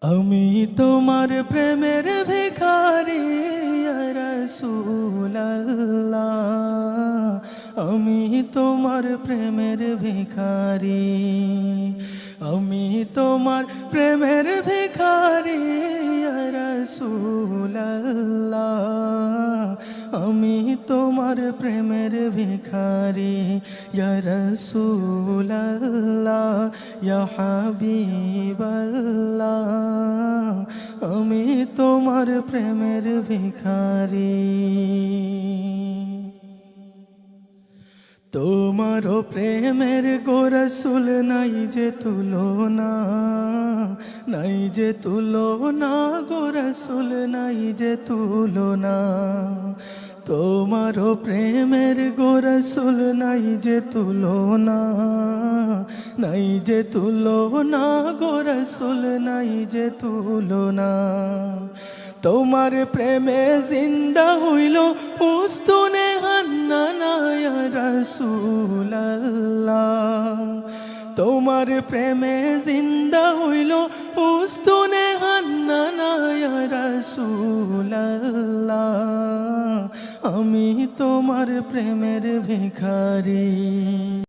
আমি তোমার প্রেমের ভিখারি ইয়া রাসূলুল্লাহ, আমি তোমার প্রেমের ভিখারি, আমি তোমার প্রেমের ভিখারি ইয়া রাসূলুল্লাহ, আমি তোমার প্রেমের ভিখারি ইয়া রাসূলুল্লাহ ইয়া হাবিবাল্লাহ, আমি তোমার প্রেমের ভিখারি। তোমারও প্রেমের গো রাসূল নাই যে তুলনা, নাই যে তুলনা গো রাসূল নাই যে তুলনা, তোমারও প্রেমের গো রাসূল নাই যে তুলনা, নাই যে তুলনা গো রাসূল নাই যে তুলনা। তোমার প্রেমে জিন্দা হইল উস্তুনে হান্নানা ইয়া রাসূলুল্লাহ, তোমার প্রেমে জিন্দা হইল উস্তুনে হান্নানা ইয়া রাসূলুল্লাহ, আমি তোমার প্রেমের ভিখারি।